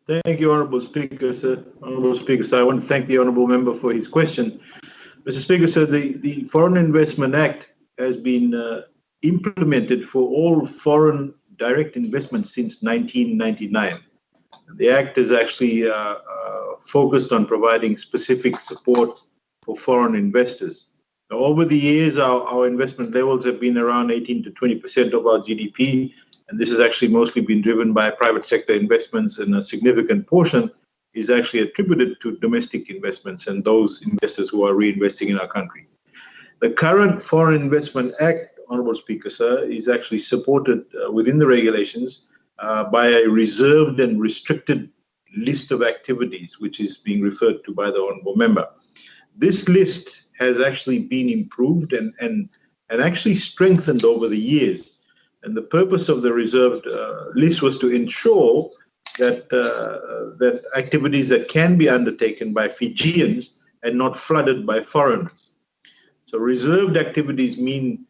Thank you, Honourable Speaker, sir. Honourable Speaker, sir, I want to thank the Honourable Member for his question. Mr. Speaker, sir, the Foreign Investment Act has been implemented for all foreign direct investments since 1999. The Act is actually focused on providing specific support for foreign investors. Now, over the years, our investment levels have been around 18 to 20% of our GDP, and this has actually mostly been driven by private sector investments, and a significant portion is actually attributed to domestic investments and those investors who are reinvesting in our country. The current Foreign Investment Act, Honourable Speaker, sir, is actually supported within the regulations by a reserved and restricted list of activities, which is being referred to by the Honourable Member. This list has actually been improved and actually strengthened over the years. And the purpose of the reserved list was to ensure that that activities that can be undertaken by Fijians and not flooded by foreigners. So reserved activities mean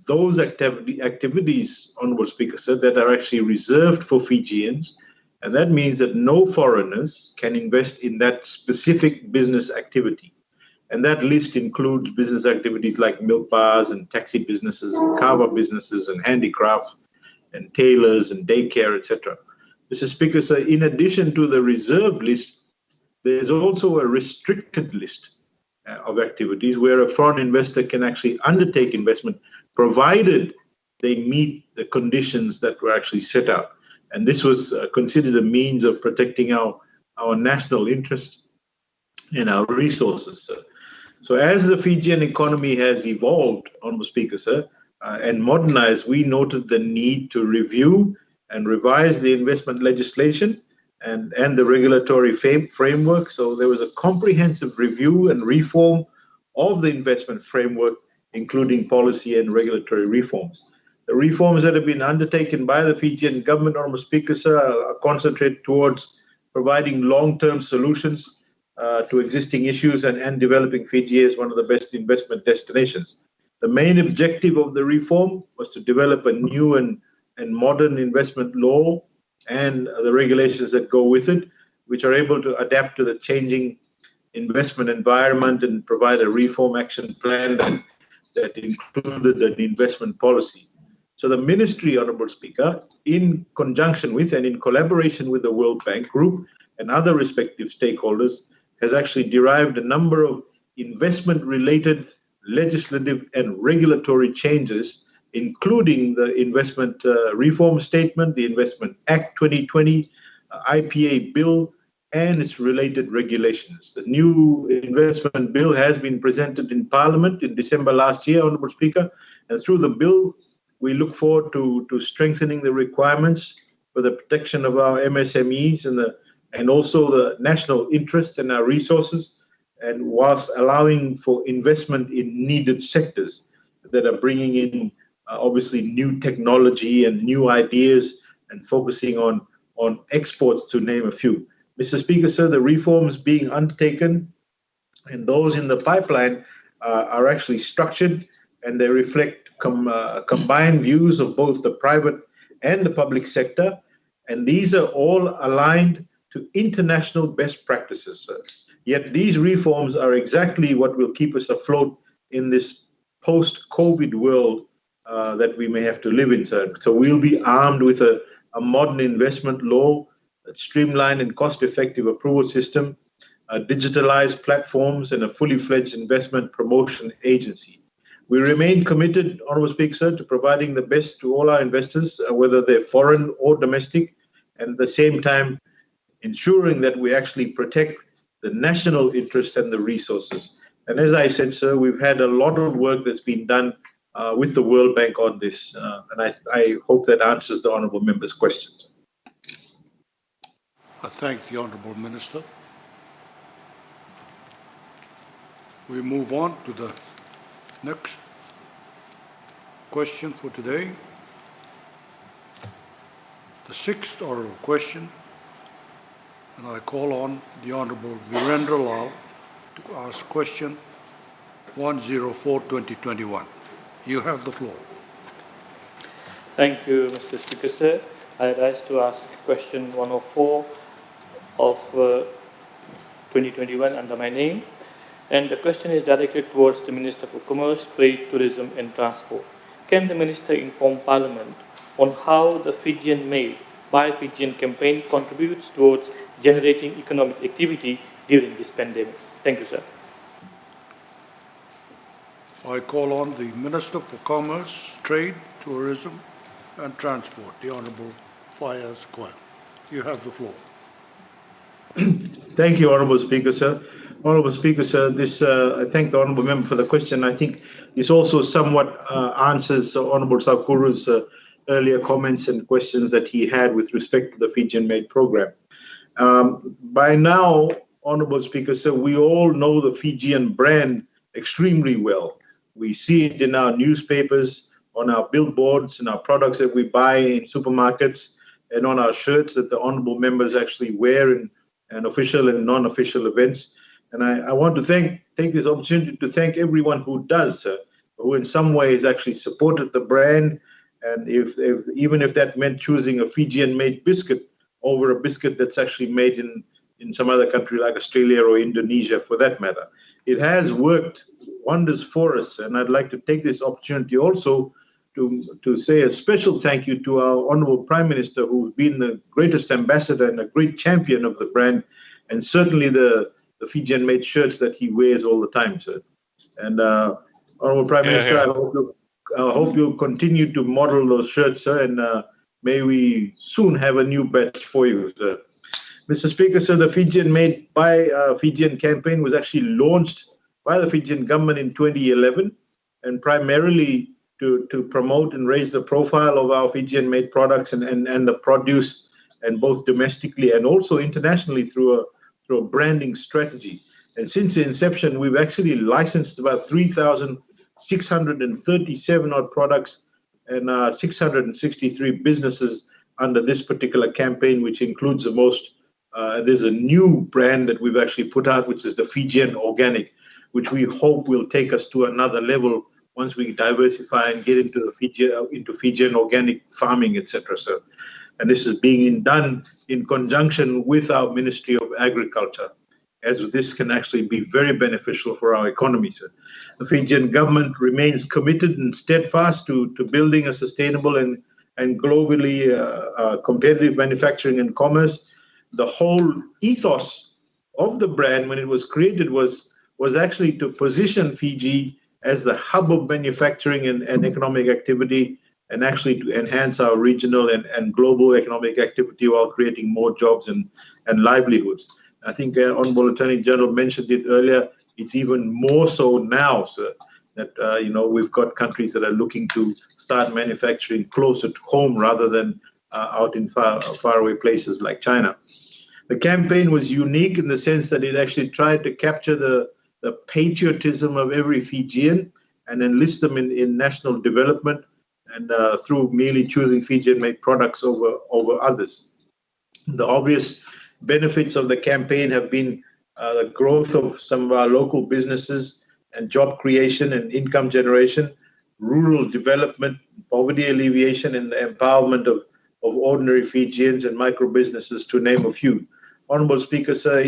those activities, Honourable Speaker, sir, that are actually reserved for Fijians, and that means that no foreigners can invest in that specific business activity. And that list includes business activities like milk bars and taxi businesses and carver businesses and handicraft and tailors and daycare, etc. Mr. Speaker, sir, in addition to the reserved list, there's also a restricted list of activities where a foreign investor can actually undertake investment provided they meet the conditions that were actually set out. And this was considered a means of protecting our national interest and our resources, sir. So as the Fijian economy has evolved, Honourable Speaker, sir, and modernized, we noted the need to review and revise the investment legislation and the regulatory framework. So there was a comprehensive review and reform of the investment framework, including policy and regulatory reforms. The reforms that have been undertaken by the Fijian government, Honourable Speaker, sir, are concentrated towards providing long-term solutions to existing issues and developing Fiji as one of the best investment destinations. The main objective of the reform was to develop a new and modern investment law and the regulations that go with it, which are able to adapt to the changing investment environment and provide a reform action plan that included an investment policy. So the Ministry, Honourable Speaker, in conjunction with and in collaboration with the World Bank Group and other respective stakeholders, has actually derived a number of investment-related legislative and regulatory changes, including the Investment Reform Statement, the Investment Act 2020, IPA Bill, and its related regulations. The new investment bill has been presented in Parliament in December last year, Honourable Speaker, and through the bill, we look forward to strengthening the requirements for the protection of our MSMEs and also the national interest and our resources, and whilst allowing for investment in needed sectors that are bringing in obviously new technology and new ideas and focusing on exports, to name a few. Mr. Speaker, sir, the reforms being undertaken and those in the pipeline are actually structured, and they reflect combined views of both the private and the public sector, and these are all aligned to international best practices, sir. Yet these reforms are exactly what will keep us afloat in this post-COVID world that we may have to live in, sir. So we'll be armed with a modern investment law, a streamlined and cost-effective approval system, digitalized platforms, and a fully fledged investment promotion agency. We remain committed, Honourable Speaker, sir, to providing the best to all our investors, whether they're foreign or domestic, and at the same time ensuring that we actually protect the national interest and the resources. And as I said, sir, we've had a lot of work that's been done with the World Bank on this, and I hope that answers the Honourable Member's questions. I thank the Honourable Minister. We move on to the next question for today. The sixth oral question, and I call on the Honourable Virendra Lal to ask question 104-2021. You have the floor. Thank you, Mr. Speaker, sir. I rise to ask question 104 of 2021 under my name. And the question is directed towards the Minister for Commerce, Trade, Tourism and Transport. Can the Minister inform Parliament on how the Fijian Made by Fijian campaign contributes towards generating economic activity during this pandemic? Thank you, sir. I call on the Minister for Commerce, Trade, Tourism and Transport, the Honourable Faiyaz Koya. You have the floor. Thank you, Honourable Speaker, sir. Honourable Speaker, sir, I thank the Honourable Member for the question. I think this also somewhat answers Honourable Sakuru's earlier comments and questions that he had with respect to the Fijian Made program. By now, Honourable Speaker, sir, we all know the Fijian brand extremely well. We see it in our newspapers, on our billboards, and our products that we buy in supermarkets, and on our shirts that the Honourable Members actually wear in official and non-official events. And I want to take this opportunity to thank everyone who does, who in some ways actually supported the brand, and even if that meant choosing a Fijian-made biscuit over a biscuit that's actually made in some other country like Australia or Indonesia, for that matter. It has worked wonders for us, and I'd like to take this opportunity also to say a special thank you to our Honourable Prime Minister, who's been the greatest ambassador and a great champion of the brand, and certainly the Fijian-made shirts that he wears all the time, sir. And Honourable Prime Minister, I hope you'll continue to model those shirts, sir, and may we soon have a new batch for you, sir. Mr. Speaker, sir, the Fijian Made by Fijian campaign was actually launched by the Fijian government in 2011, and primarily to promote and raise the profile of our Fijian-made products and the produce, and both domestically and also internationally through a branding strategy. And since the inception, we've actually licensed about 3,637 odd products and 663 businesses under this particular campaign, which includes the most. There's a new brand that we've actually put out, which is the Fijian Organic, which we hope will take us to another level once we diversify and get into Fijian organic farming, etc., sir. And this is being done in conjunction with our Ministry of Agriculture, as this can actually be very beneficial for our economy, sir. The Fijian government remains committed and steadfast to building a sustainable and globally competitive manufacturing and commerce. The whole ethos of the brand, when it was created, was actually to position Fiji as the hub of manufacturing and economic activity, and actually to enhance our regional and global economic activity while creating more jobs and livelihoods. I think Honourable Attorney General mentioned it earlier. It's even more so now, sir, that we've got countries that are looking to start manufacturing closer to home rather than out in faraway places like China. The campaign was unique in the sense that it actually tried to capture the patriotism of every Fijian and enlist them in national development, and through merely choosing Fijian-made products over others. The obvious benefits of the campaign have been the growth of some of our local businesses and job creation and income generation, rural development, poverty alleviation, and the empowerment of ordinary Fijians and micro businesses, to name a few. Honourable Speaker, sir,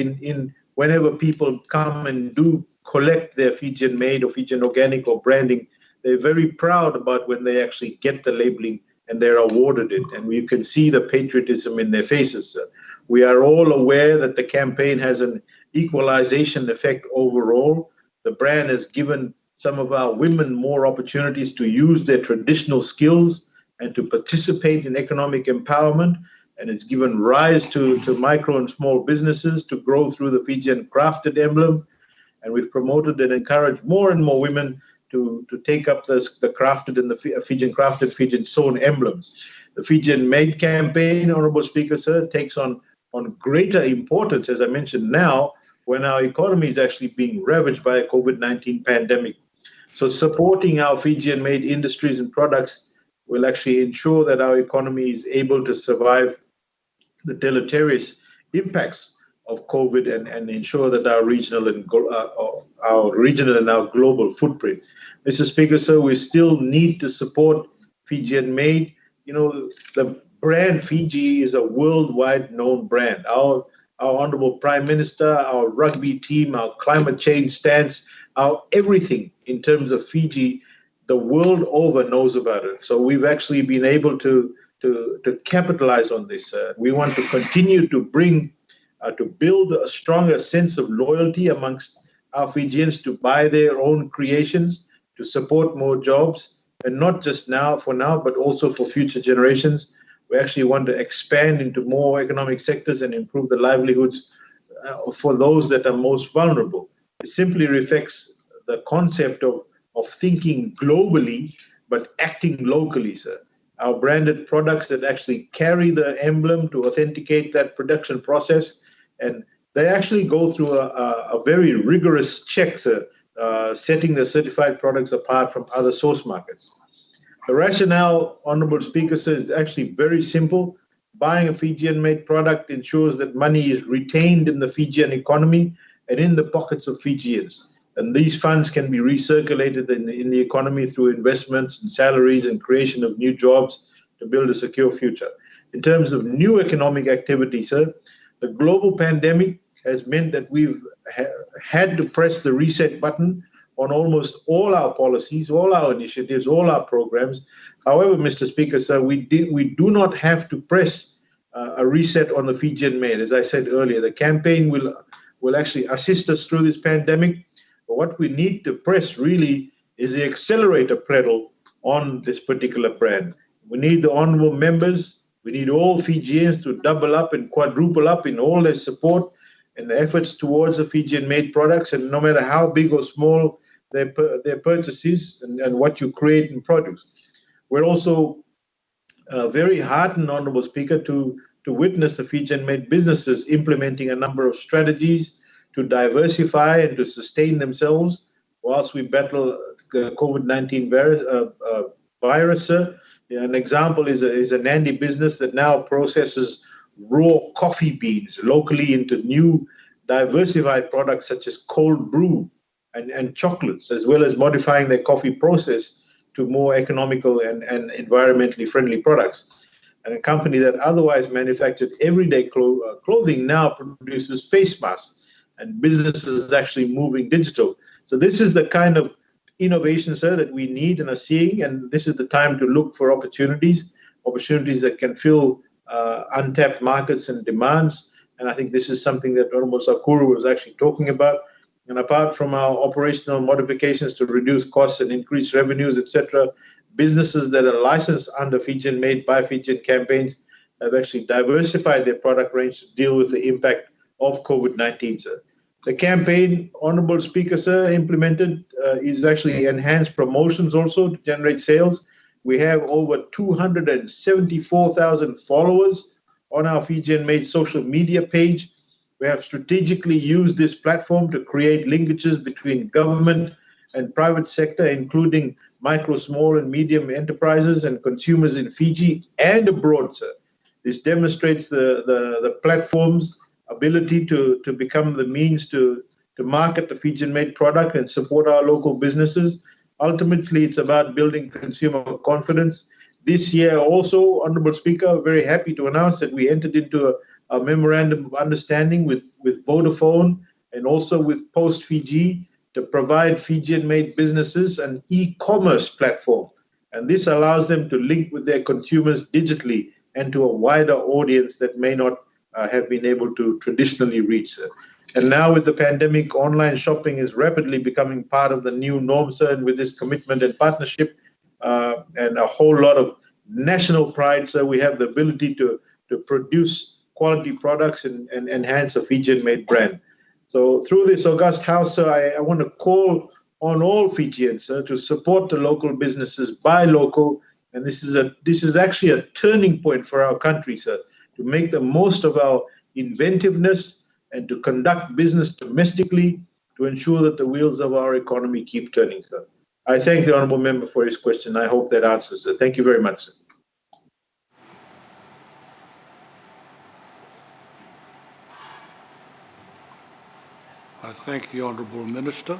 whenever people come and do collect their Fijian made or Fijian organic or branding, they're very proud about when they actually get the labeling and they're awarded it. And you can see the patriotism in their faces, sir. We are all aware that the campaign has an equalization effect overall. The brand has given some of our women more opportunities to use their traditional skills and to participate in economic empowerment. And it's given rise to micro and small businesses to grow through the Fijian crafted emblem. And we've promoted and encouraged more and more women to take up the crafted and the Fijian crafted, Fijian sewn emblems. The Fijian Made campaign, Honourable Speaker, sir, takes on greater importance, as I mentioned now, when our economy is actually being ravaged by a COVID-19 pandemic. So supporting our Fijian made industries and products will actually ensure that our economy is able to survive the deleterious impacts of COVID and ensure that our regional and our global footprint. Mr. Speaker, sir, we still need to support Fijian made. The brand Fiji is a worldwide known brand. Our our Honorable Prime Minister, our rugby team, our climate change stance, our everything in terms of Fiji, the world over knows about it. So we've actually been able to capitalize on this. We want to continue to to build a stronger sense of loyalty amongst our Fijians to buy their own creations, to support more jobs, and not just now for now, but also for future generations. We actually want to expand into more economic sectors and improve the livelihoods for those that are most vulnerable. It simply reflects the concept of thinking globally, but acting locally, sir. Our branded products that actually carry the emblem to authenticate that production process, and they actually go through a very rigorous check, sir, setting the certified products apart from other source markets. The rationale, Honorable Speaker, sir, is actually very simple. Buying a Fijian-made product ensures that money is retained in the Fijian economy and in the pockets of Fijians. And these funds can be recirculated in the economy through investments and salaries and creation of new jobs to build a secure future. In terms of new economic activity, sir, the global pandemic has meant that we've had to press the reset button on almost all our policies, all our initiatives, all our programs. However, Mr. Speaker, sir, we do not have to press a reset on the Fijian made. As I said earlier, the campaign will actually assist us through this pandemic. But what we need to press really is the accelerator pedal on this particular brand. We need the honorable members, we need all Fijians to double up and quadruple up in all their support and the efforts towards the Fijian-made products, and no matter how big or small their purchases and what you create in produce. We're also very heartened, Honorable Speaker, to witness the Fijian-made businesses implementing a number of strategies to diversify and to sustain themselves whilst we battle the COVID-19 virus. An example is a Nandi business that now processes raw coffee beans locally into new diversified products such as cold brew and chocolates, as well as modifying their coffee process to more economical and environmentally friendly products. And a company that otherwise manufactured everyday clothing now produces face masks, and businesses actually moving digital. So this is the kind of innovation, sir, that we need and are seeing, and this is the time to look for opportunities that can fill untapped markets and demands. And I think this is something that Honorable Sakura was actually talking about. And apart from our operational modifications to reduce costs and increase revenues, etc., businesses that are licensed under Fijian Made by Fijian campaigns have actually diversified their product range to deal with the impact of COVID-19, sir. The campaign, Honorable Speaker, sir, implemented is actually enhanced promotions also to generate sales. We have over 274,000 followers on our Fijian-made social media page. We have strategically used this platform to create linkages between government and private sector, including micro, small, and medium enterprises and consumers in Fiji and abroad, sir. This demonstrates the platform's ability to become the means to market the Fijian-made product and support our local businesses. Ultimately, it's about building consumer confidence. This year also, Honorable Speaker, very happy to announce that we entered into a memorandum of understanding with Vodafone and also with Post Fiji to provide Fijian-made businesses an e-commerce platform. And this allows them to link with their consumers digitally and to a wider audience that may not have been able to traditionally reach. And now with the pandemic, online shopping is rapidly becoming part of the new norm, sir, and with this commitment and partnership and a whole lot of national pride, sir, we have the ability to produce quality products and enhance a Fijian-made brand. So through this august house, sir, I want to call on all Fijians, sir, to support the local businesses, buy local, and this is actually a turning point for our country, sir, to make the most of our inventiveness and to conduct business domestically to ensure that the wheels of our economy keep turning, sir. I thank the honourable member for his question. I hope that answers it. Thank you very much, sir. I thank the Honourable Minister.